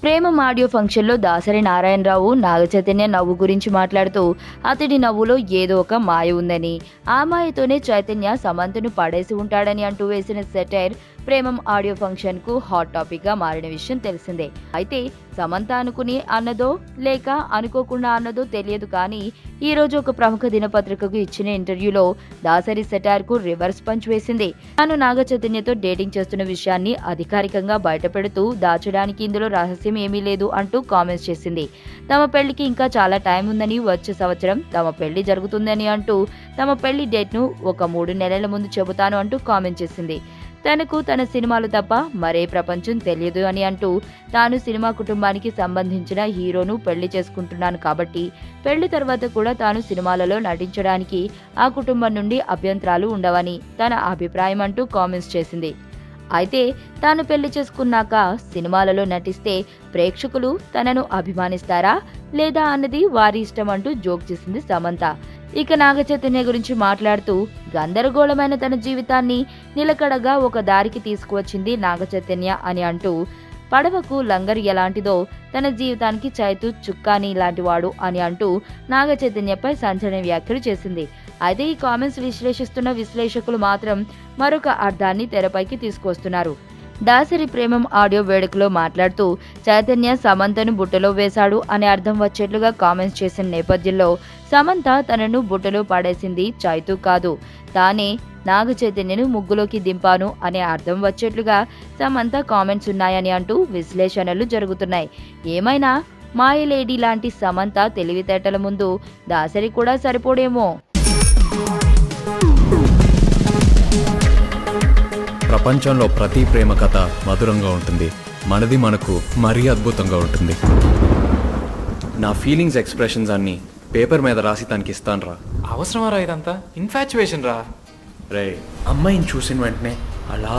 Premam audio ఫంక్షన్లో దాసరి నారాయణరావు నాగచైతన్య నవ్వు గురించి మాట్లాడుతూ అతడి నవ్వులో ఏదో ఒక మాయ ఉందని, ఆ మాయతోనే చైతన్య సమంతను పడేసి ఉంటాడని అంటూ వేసిన సెటైర్ ప్రేమం ఆడియో ఫంక్షన్ కు హాట్ టాపిక్ గా మారిన విషయం తెలిసిందే. అయితే సమంత అనుకుని అన్నదో లేక అనుకోకుండా అన్నదో తెలియదు కానీ ఈ రోజు ఒక ప్రముఖ దినపత్రికకు ఇచ్చిన ఇంటర్వ్యూలో దాసరి సెటైర్ కు రివర్స్ పంచ్ వేసింది. తాను నాగ చైతన్యతో డేటింగ్ చేస్తున్న విషయాన్ని అధికారికంగా బయటపెడుతూ దాచడానికి ఇందులో రహస్యం ఏమీ లేదు అంటూ కామెంట్స్ చేసింది. తమ పెళ్లికి ఇంకా చాలా టైం ఉందని, వచ్చే సంవత్సరం తమ పెళ్లి జరుగుతుందని అంటూ తమ పెళ్లి డేట్ ను ఒక 3 నెలల ముందు చెబుతాను అంటూ కామెంట్ చేసింది. తనకు తన సినిమాలు తప్ప మరే ప్రపంచం తెలియదు అని అంటూ తాను సినిమా కుటుంబానికి సంబంధించిన హీరోను పెళ్లి చేసుకుంటున్నాను కాబట్టి పెళ్లి తర్వాత కూడా తాను సినిమాలలో నటించడానికి ఆ కుటుంబం నుండి అభ్యంతరాలు ఉండవని తన అభిప్రాయం అంటూ కామెంట్స్ చేసింది. అయితే తాను పెళ్లి చేసుకున్నాక సినిమాలలో నటిస్తే ప్రేక్షకులు తనను అభిమానిస్తారా లేదా అన్నది వారి ఇష్టం అంటూ జోక్ చేసింది సమంత. ఇక నాగ చైతన్య గురించి మాట్లాడుతూ గందరగోళమైన తన జీవితాన్ని నిలకడగా ఒక దారికి తీసుకువచ్చింది నాగ చైతన్య అని అంటూ, పడవకు లంగరు ఎలాంటిదో తన జీవితానికి చైతు చుక్కాని లాంటివాడు అని అంటూ నాగ చైతన్యపై సంచలన వ్యాఖ్యలు చేసింది. అయితే ఈ కామెంట్స్ విశ్లేషిస్తున్న విశ్లేషకులు మాత్రం మరొక అర్థాన్ని తెరపైకి తీసుకొస్తున్నారు. దాసరి ప్రేమం ఆడియో వేడుకలో మాట్లాడుతూ చైతన్య సమంతను బుట్టలో వేశాడు అనే అర్థం వచ్చేట్లుగా కామెంట్స్ చేసిన నేపథ్యంలో సమంత తనను బుట్టలో పడేసింది చైతు కాదు, తానే నాగ చైతన్యను ముగ్గులోకి దింపాను అనే అర్థం వచ్చేట్లుగా సమంత కామెంట్స్ ఉన్నాయని అంటూ విశ్లేషణలు జరుగుతున్నాయి. ఏమైనా మాయలేడీ లాంటి సమంత తెలివితేటల ముందు దాసరి కూడా సరిపోడేమో. ప్రపంచంలో ప్రతి ప్రేమ కథ మధురంగా ఉంటుంది. మనది మనకు మరీ అద్భుతంగా ఉంటుంది. నా ఫీలింగ్స్ ఎక్స్ప్రెషన్స్ అన్ని పేపర్ మీద రాసి తనకి ఇస్తాను రా. అవసరమా రా ఇదంతా? ఇన్ఫాచ్యువేషన్ రా. రే, అమ్మాయిని చూసిన వెంటనే అలా